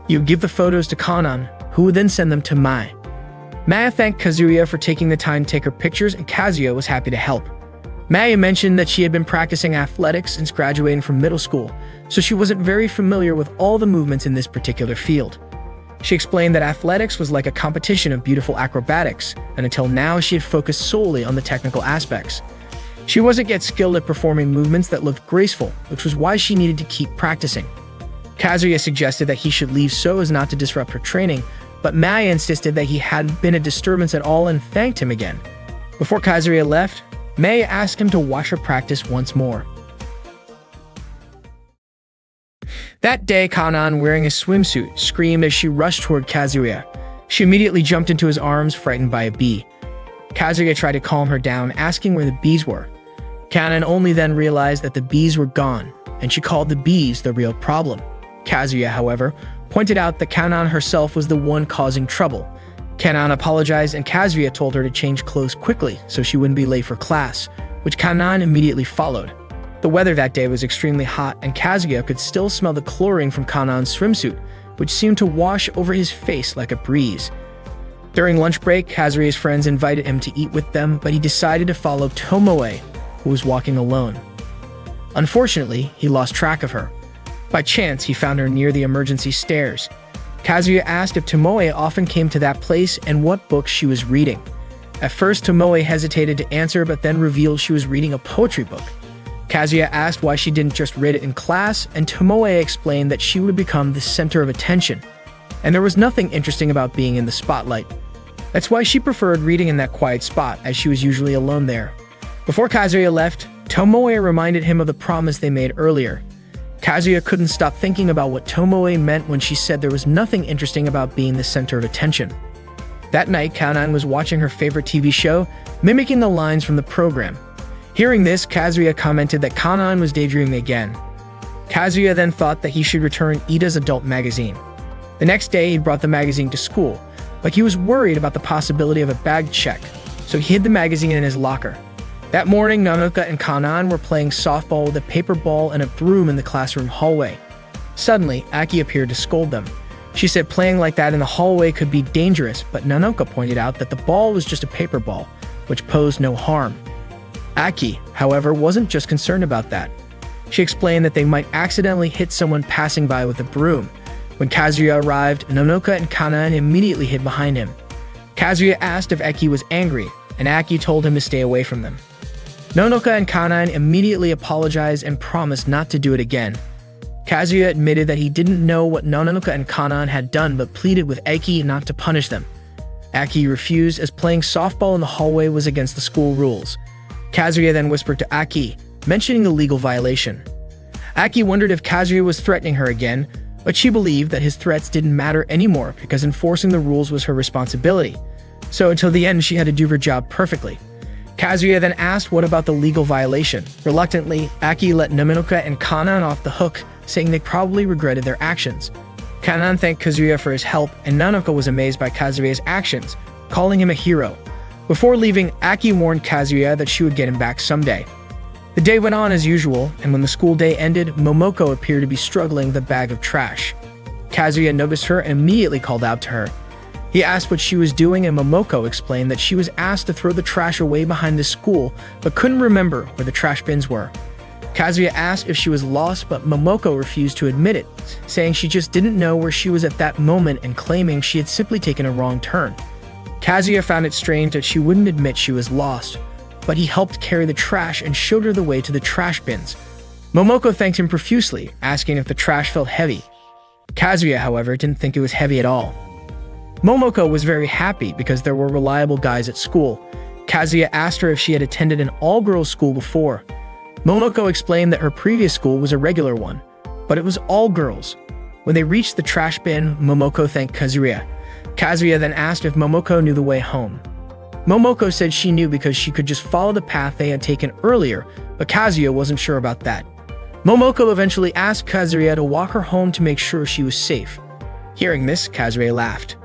He would give the photos to Kanan, who would then send them to Mai. Maya thanked Kazuya for taking the time to take her pictures, and Kazuya was happy to help. Maya mentioned that she had been practicing athletics since graduating from middle school, so she wasn't very familiar with all the movements in this particular field. She explained that athletics was like a competition of beautiful acrobatics, and until now she had focused solely on the technical aspects. She wasn't yet skilled at performing movements that looked graceful, which was why she needed to keep practicing. Kazuya suggested that he should leave so as not to disrupt her training, but Maya insisted that he hadn't been a disturbance at all and thanked him again. Before Kazuya left, Maya asked him to watch her practice once more. That day, Kanan, wearing a swimsuit, screamed as she rushed toward Kazuya. She immediately jumped into his arms, frightened by a bee. Kazuya tried to calm her down, asking where the bees were. Kanan only then realized that the bees were gone, and she called the bees the real problem. Kazuya, however, pointed out that Kanan herself was the one causing trouble. Kanan apologized, and Kazuya told her to change clothes quickly so she wouldn't be late for class, which Kanan immediately followed. The weather that day was extremely hot, and Kazuya could still smell the chlorine from Kanan's swimsuit, which seemed to wash over his face like a breeze. During lunch break, Kazuya's friends invited him to eat with them, but he decided to follow Tomoe, who was walking alone. Unfortunately, he lost track of her. By chance, he found her near the emergency stairs. Kazuya asked if Tomoe often came to that place and what books she was reading. At first, Tomoe hesitated to answer, but then revealed she was reading a poetry book. Kazuya asked why she didn't just read it in class, and Tomoe explained that she would become the center of attention, and there was nothing interesting about being in the spotlight. That's why she preferred reading in that quiet spot, as she was usually alone there. Before Kazuya left, Tomoe reminded him of the promise they made earlier. Kazuya couldn't stop thinking about what Tomoe meant when she said there was nothing interesting about being the center of attention. That night, Kanan was watching her favorite TV show, mimicking the lines from the program. Hearing this, Kazuya commented that Kanan was daydreaming again. Kazuya then thought that he should return Ida's adult magazine. The next day, he brought the magazine to school, but he was worried about the possibility of a bag check, so he hid the magazine in his locker. That morning, Nanoka and Kanan were playing softball with a paper ball and a broom in the classroom hallway. Suddenly, Aki appeared to scold them. She said playing like that in the hallway could be dangerous, but Nanoka pointed out that the ball was just a paper ball, which posed no harm. Aki, however, wasn't just concerned about that. She explained that they might accidentally hit someone passing by with a broom. When Kazuya arrived, Nanoka and Kanan immediately hid behind him. Kazuya asked if Aki was angry, and Aki told him to stay away from them. Nanoka and Kanan immediately apologized and promised not to do it again. Kazuya admitted that he didn't know what Nanoka and Kanan had done, but pleaded with Aki not to punish them. Aki refused, as playing softball in the hallway was against the school rules. Kazuya then whispered to Aki, mentioning the legal violation. Aki wondered if Kazuya was threatening her again, but she believed that his threats didn't matter anymore because enforcing the rules was her responsibility. So until the end, she had to do her job perfectly. Kazuya then asked what about the legal violation. Reluctantly, Aki let Nanoka and Kanan off the hook, saying they probably regretted their actions. Kanan thanked Kazuya for his help, and Nanoka was amazed by Kazuya's actions, calling him a hero. Before leaving, Aki warned Kazuya that she would get him back someday. The day went on as usual, and when the school day ended, Momoko appeared to be struggling with a bag of trash. Kazuya noticed her and immediately called out to her. He asked what she was doing, and Momoko explained that she was asked to throw the trash away behind the school, but couldn't remember where the trash bins were. Kazuya asked if she was lost, but Momoko refused to admit it, saying she just didn't know where she was at that moment and claiming she had simply taken a wrong turn. Kazuya found it strange that she wouldn't admit she was lost, but he helped carry the trash and showed her the way to the trash bins. Momoko thanked him profusely, asking if the trash felt heavy. Kazuya, however, didn't think it was heavy at all. Momoko was very happy because there were reliable guys at school. Kazuya asked her if she had attended an all-girls school before. Momoko explained that her previous school was a regular one, but it was all girls. When they reached the trash bin, Momoko thanked Kazuya. Kazuya then asked if Momoko knew the way home. Momoko said she knew because she could just follow the path they had taken earlier, but Kazuya wasn't sure about that. Momoko eventually asked Kazuya to walk her home to make sure she was safe. Hearing this, Kazuya laughed.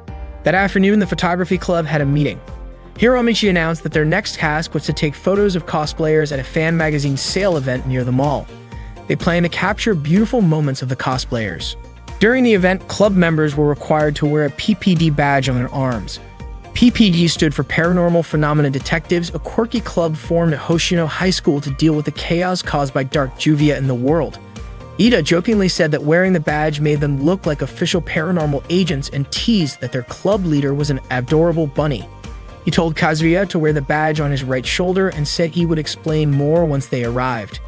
That afternoon, the photography club had a meeting. Hiromichi announced that their next task was to take photos of cosplayers at a fan magazine sale event near the mall. They planned to capture beautiful moments of the cosplayers. During the event, club members were required to wear a PPD badge on their arms. PPD stood for Paranormal Phenomena Detectives, a quirky club formed at Hoshino High School to deal with the chaos caused by dark juvia in the world. Ida jokingly said that wearing the badge made them look like official paranormal agents and teased that their club leader was an adorable bunny. He told Kazuya to wear the badge on his right shoulder and said he would explain more once they arrived.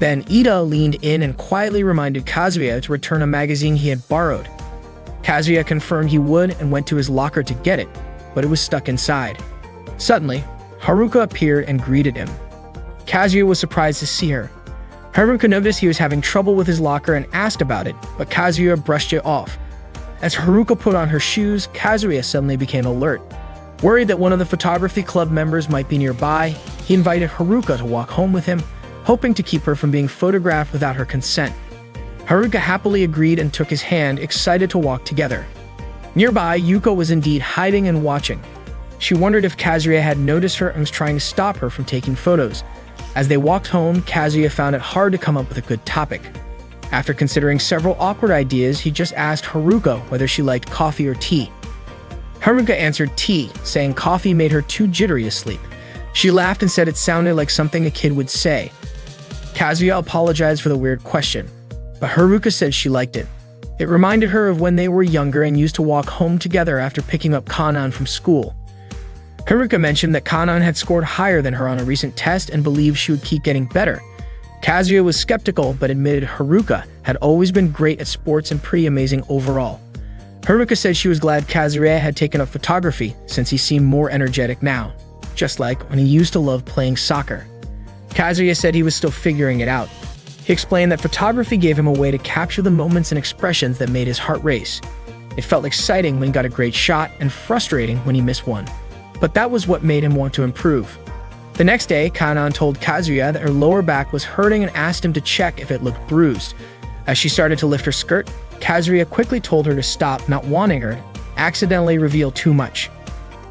Then Ida leaned in and quietly reminded Kazuya to return a magazine he had borrowed. Kazuya confirmed he would and went to his locker to get it, but it was stuck inside. Suddenly, Haruka appeared and greeted him. Kazuya was surprised to see her. Haruka noticed he was having trouble with his locker and asked about it, but Kazuya brushed it off. As Haruka put on her shoes, Kazuya suddenly became alert. Worried that one of the photography club members might be nearby, he invited Haruka to walk home with him, hoping to keep her from being photographed without her consent. Haruka happily agreed and took his hand, excited to walk together. Nearby, Yuko was indeed hiding and watching. She wondered if Kazuya had noticed her and was trying to stop her from taking photos. As they walked home, Kazuya found it hard to come up with a good topic. After considering several awkward ideas, he just asked Haruka whether she liked coffee or tea. Haruka answered tea, saying coffee made her too jittery to sleep. She laughed and said it sounded like something a kid would say. Kazuya apologized for the weird question, but Haruka said she liked it. It reminded her of when they were younger and used to walk home together after picking up Kanan from school. Haruka mentioned that Kanan had scored higher than her on a recent test and believed she would keep getting better. Kazuya was skeptical but admitted Haruka had always been great at sports and pretty amazing overall. Haruka said she was glad Kazuya had taken up photography since he seemed more energetic now, just like when he used to love playing soccer. Kazuya said he was still figuring it out. He explained that photography gave him a way to capture the moments and expressions that made his heart race. It felt exciting when he got a great shot and frustrating when he missed one. But that was what made him want to improve. The next day, Kanan told Kazuya that her lower back was hurting and asked him to check if it looked bruised. As she started to lift her skirt, Kazuya quickly told her to stop, not wanting her to accidentally reveal too much.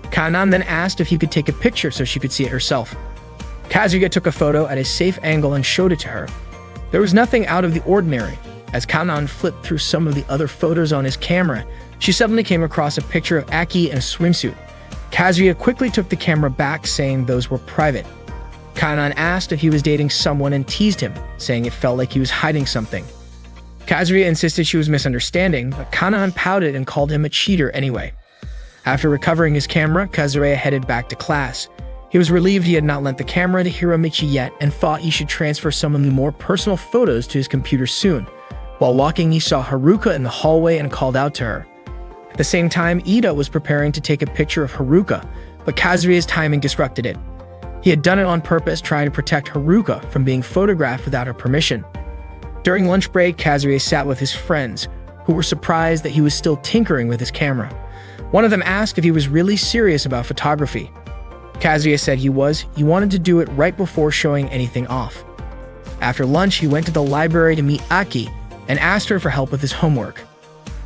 Kanan then asked if he could take a picture so she could see it herself. Kazuya took a photo at a safe angle and showed it to her. There was nothing out of the ordinary. As Kanan flipped through some of the other photos on his camera, she suddenly came across a picture of Aki in a swimsuit. Kazuya quickly took the camera back, saying those were private. Kanan asked if he was dating someone and teased him, saying it felt like he was hiding something. Kazuya insisted she was misunderstanding, but Kanan pouted and called him a cheater anyway. After recovering his camera, Kazuya headed back to class. He was relieved he had not lent the camera to Hiromichi yet and thought he should transfer some of the more personal photos to his computer soon. While walking, he saw Haruka in the hallway and called out to her. At the same time, Ida was preparing to take a picture of Haruka, but Kazuya's timing disrupted it. He had done it on purpose, trying to protect Haruka from being photographed without her permission. During lunch break, Kazuya sat with his friends, who were surprised that he was still tinkering with his camera. One of them asked if he was really serious about photography. Kazuya said he wanted to do it right before showing anything off. After lunch, he went to the library to meet Aki and asked her for help with his homework.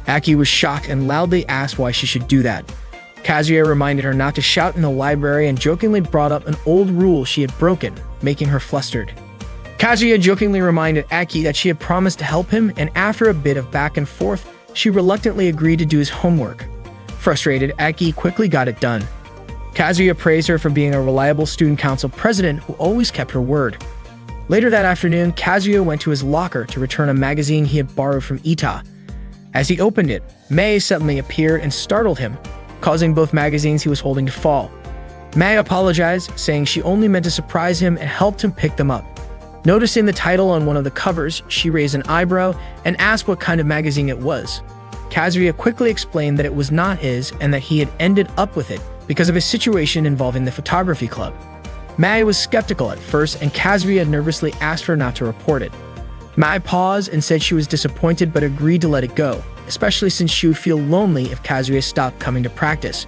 Aki was shocked and loudly asked why she should do that. Kazuya reminded her not to shout in the library and jokingly brought up an old rule she had broken, making her flustered. Kazuya jokingly reminded Aki that she had promised to help him, and after a bit of back and forth, she reluctantly agreed to do his homework. Frustrated, Aki quickly got it done. Kazuya praised her for being a reliable student council president who always kept her word. Later that afternoon, Kazuya went to his locker to return a magazine he had borrowed from Ita. As he opened it, Mei suddenly appeared and startled him, causing both magazines he was holding to fall. Mei apologized, saying she only meant to surprise him and helped him pick them up. Noticing the title on one of the covers, she raised an eyebrow and asked what kind of magazine it was. Kazuya quickly explained that it was not his and that he had ended up with it because of a situation involving the photography club. Mei was skeptical at first, and Kazuya nervously asked her not to report it. Mei paused and said she was disappointed but agreed to let it go, especially since she would feel lonely if Kazuya stopped coming to practice.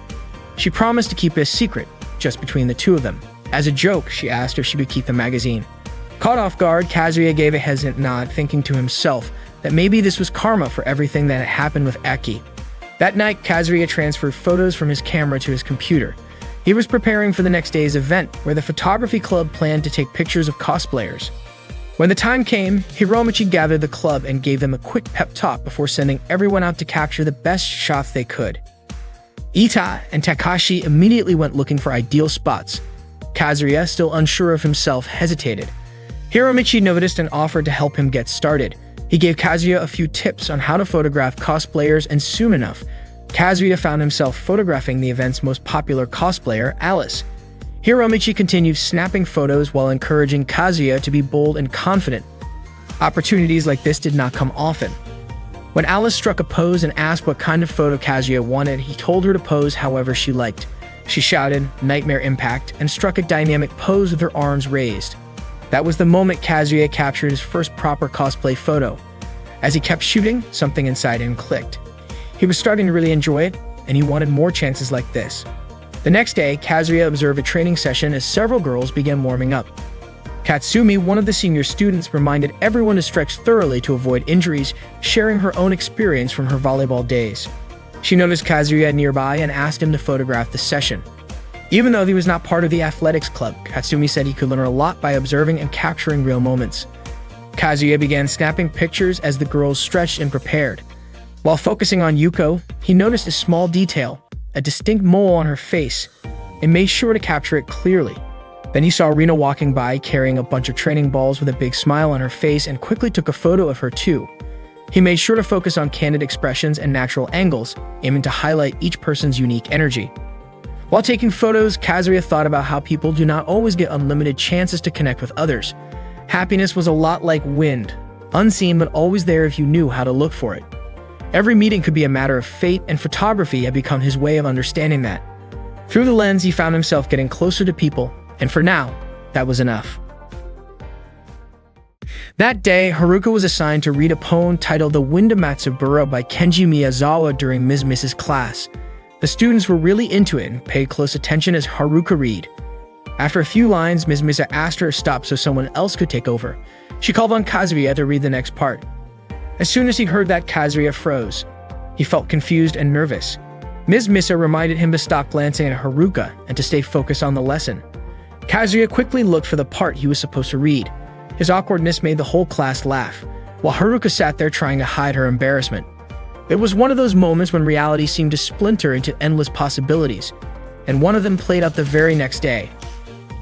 She promised to keep it a secret, just between the two of them. As a joke, she asked if she would keep the magazine. Caught off guard, Kazuya gave a hesitant nod, thinking to himself that maybe this was karma for everything that had happened with Aki. That night, Kazuya transferred photos from his camera to his computer. He was preparing for the next day's event, where the photography club planned to take pictures of cosplayers. When the time came, Hiromichi gathered the club and gave them a quick pep talk before sending everyone out to capture the best shots they could. Ita and Takashi immediately went looking for ideal spots. Kazuya, still unsure of himself, hesitated. Hiromichi noticed and offered to help him get started. He gave Kazuya a few tips on how to photograph cosplayers, and soon enough, Kazuya found himself photographing the event's most popular cosplayer, Alice. Hiromichi continued snapping photos while encouraging Kazuya to be bold and confident. Opportunities like this did not come often. When Alice struck a pose and asked what kind of photo Kazuya wanted, he told her to pose however she liked. She shouted, "Nightmare Impact," and struck a dynamic pose with her arms raised. That was the moment Kazuya captured his first proper cosplay photo. As he kept shooting, something inside him clicked. He was starting to really enjoy it, and he wanted more chances like this. The next day, Kazuya observed a training session as several girls began warming up. Katsumi, one of the senior students, reminded everyone to stretch thoroughly to avoid injuries, sharing her own experience from her volleyball days. She noticed Kazuya nearby and asked him to photograph the session. Even though he was not part of the athletics club, Katsumi said he could learn a lot by observing and capturing real moments. Kazuya began snapping pictures as the girls stretched and prepared. While focusing on Yuko, he noticed a small detail, a distinct mole on her face, and made sure to capture it clearly. Then he saw Rina walking by carrying a bunch of training balls with a big smile on her face and quickly took a photo of her too. He made sure to focus on candid expressions and natural angles, aiming to highlight each person's unique energy. While taking photos, Kazuya thought about how people do not always get unlimited chances to connect with others. Happiness was a lot like wind, unseen but always there if you knew how to look for it. Every meeting could be a matter of fate, and photography had become his way of understanding that. Through the lens, he found himself getting closer to people, and for now, that was enough. That day, Haruka was assigned to read a poem titled The Wind of Matsubura by Kenji Miyazawa during Ms. Mrs. class. The students were really into it and paid close attention as Haruka read. After a few lines, Ms. Misa asked her to stop so someone else could take over. She called on Kazuya to read the next part. As soon as he heard that, Kazuya froze. He felt confused and nervous. Ms. Misa reminded him to stop glancing at Haruka and to stay focused on the lesson. Kazuya quickly looked for the part he was supposed to read. His awkwardness made the whole class laugh, while Haruka sat there trying to hide her embarrassment. It was one of those moments when reality seemed to splinter into endless possibilities, and one of them played out the very next day.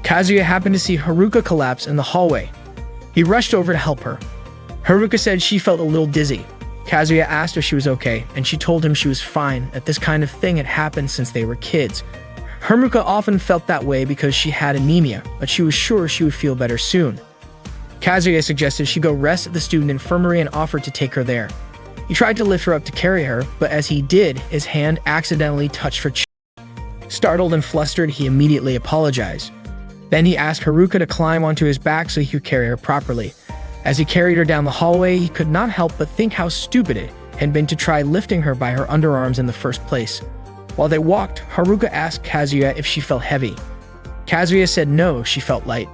Kazuya happened to see Haruka collapse in the hallway. He rushed over to help her. Haruka said she felt a little dizzy. Kazuya asked if she was okay, and she told him she was fine, that this kind of thing had happened since they were kids. Haruka often felt that way because she had anemia, but she was sure she would feel better soon. Kazuya suggested she go rest at the student infirmary and offered to take her there. He tried to lift her up to carry her, but as he did, his hand accidentally touched her chin. Startled and flustered, he immediately apologized. Then he asked Haruka to climb onto his back so he could carry her properly. As he carried her down the hallway, he could not help but think how stupid it had been to try lifting her by her underarms in the first place. While they walked, Haruka asked Kazuya if she felt heavy. Kazuya said no, she felt light.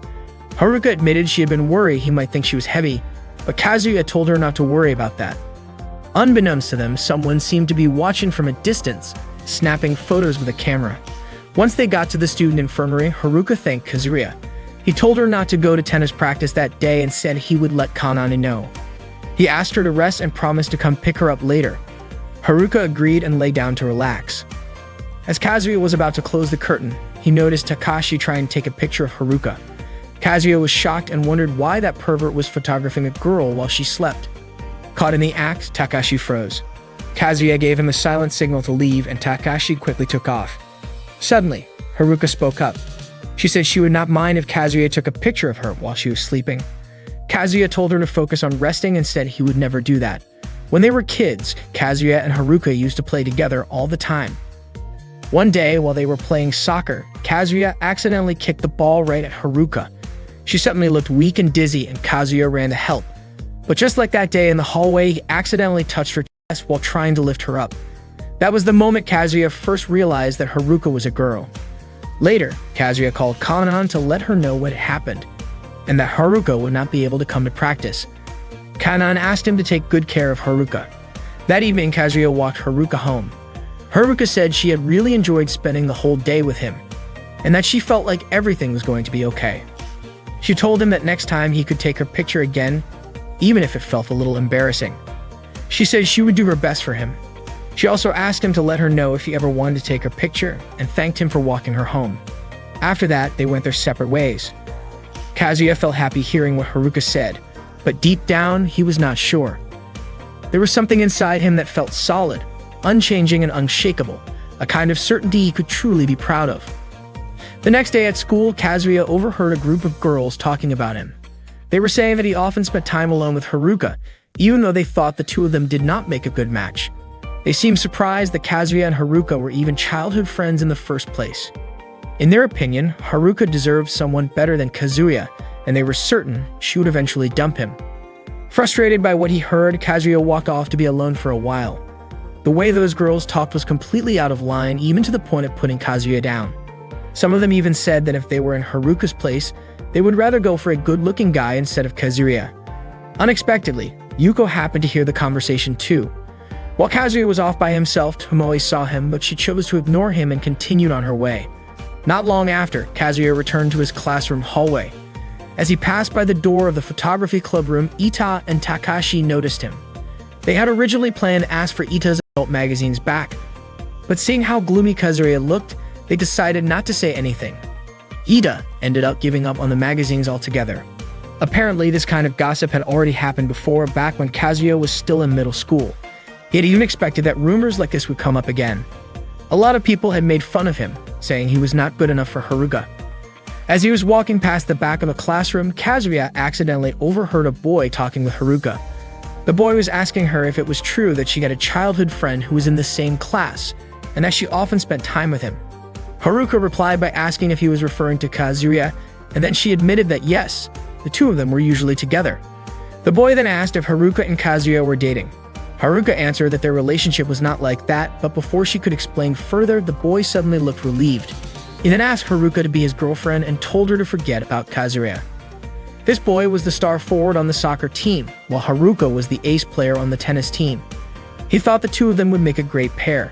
Haruka admitted she had been worried he might think she was heavy, but Kazuya told her not to worry about that. Unbeknownst to them, someone seemed to be watching from a distance, snapping photos with a camera. Once they got to the student infirmary, Haruka thanked Kazuya. He told her not to go to tennis practice that day and said he would let Kanane know. He asked her to rest and promised to come pick her up later. Haruka agreed and lay down to relax. As Kazuya was about to close the curtain, he noticed Takashi trying to take a picture of Haruka. Kazuya was shocked and wondered why that pervert was photographing a girl while she slept. Caught in the act, Takashi froze. Kazuya gave him a silent signal to leave, and Takashi quickly took off. Suddenly, Haruka spoke up. She said she would not mind if Kazuya took a picture of her while she was sleeping. Kazuya told her to focus on resting and said he would never do that. When they were kids, Kazuya and Haruka used to play together all the time. One day, while they were playing soccer, Kazuya accidentally kicked the ball right at Haruka. She suddenly looked weak and dizzy, and Kazuya ran to help. But just like that day in the hallway, he accidentally touched her chest while trying to lift her up. That was the moment Kazuya first realized that Haruka was a girl. Later, Kazuya called Kanan to let her know what had happened, and that Haruka would not be able to come to practice. Kanan asked him to take good care of Haruka. That evening, Kazuya walked Haruka home. Haruka said she had really enjoyed spending the whole day with him, and that she felt like everything was going to be okay. She told him that next time he could take her picture again, even if it felt a little embarrassing. She said she would do her best for him. She also asked him to let her know if he ever wanted to take her picture and thanked him for walking her home. After that, they went their separate ways. Kazuya felt happy hearing what Haruka said, but deep down, he was not sure. There was something inside him that felt solid, unchanging and unshakable, a kind of certainty he could truly be proud of. The next day at school, Kazuya overheard a group of girls talking about him. They were saying that he often spent time alone with Haruka, even though they thought the two of them did not make a good match. They seemed surprised that Kazuya and Haruka were even childhood friends in the first place. In their opinion, Haruka deserved someone better than Kazuya, and they were certain she would eventually dump him. Frustrated by what he heard, Kazuya walked off to be alone for a while. The way those girls talked was completely out of line, even to the point of putting Kazuya down. Some of them even said that if they were in Haruka's place, they would rather go for a good-looking guy instead of Kazuya. Unexpectedly, Yuko happened to hear the conversation too. While Kazuya was off by himself, Tomoe saw him, but she chose to ignore him and continued on her way. Not long after, Kazuya returned to his classroom hallway. As he passed by the door of the photography club room, Ita and Takashi noticed him. They had originally planned to ask for Ita's adult magazines back, but seeing how gloomy Kazuya looked, they decided not to say anything. Ida ended up giving up on the magazines altogether. Apparently, this kind of gossip had already happened before, back when Kazuya was still in middle school. He had even expected that rumors like this would come up again. A lot of people had made fun of him, saying he was not good enough for Haruka. As he was walking past the back of the classroom, Kazuya accidentally overheard a boy talking with Haruka. The boy was asking her if it was true that she had a childhood friend who was in the same class, and that she often spent time with him. Haruka replied by asking if he was referring to Kazuya, and then she admitted that yes, the two of them were usually together. The boy then asked if Haruka and Kazuya were dating. Haruka answered that their relationship was not like that, but before she could explain further, the boy suddenly looked relieved. He then asked Haruka to be his girlfriend and told her to forget about Kazuya. This boy was the star forward on the soccer team, while Haruka was the ace player on the tennis team. He thought the two of them would make a great pair.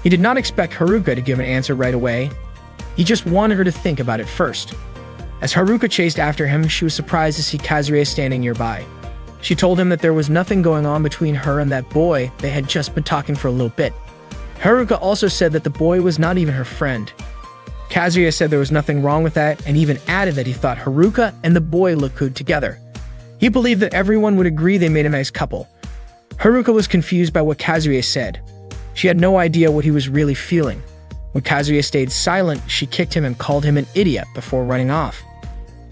He did not expect Haruka to give an answer right away. He just wanted her to think about it first. As Haruka chased after him, she was surprised to see Kazuya standing nearby. She told him that there was nothing going on between her and that boy. They had just been talking for a little bit. Haruka also said that the boy was not even her friend. Kazuya said there was nothing wrong with that and even added that he thought Haruka and the boy looked good together. He believed that everyone would agree they made a nice couple. Haruka was confused by what Kazuya said. She had no idea what he was really feeling. When Kazuya stayed silent, she kicked him and called him an idiot before running off.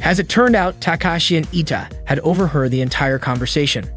As it turned out, Takashi and Ita had overheard the entire conversation.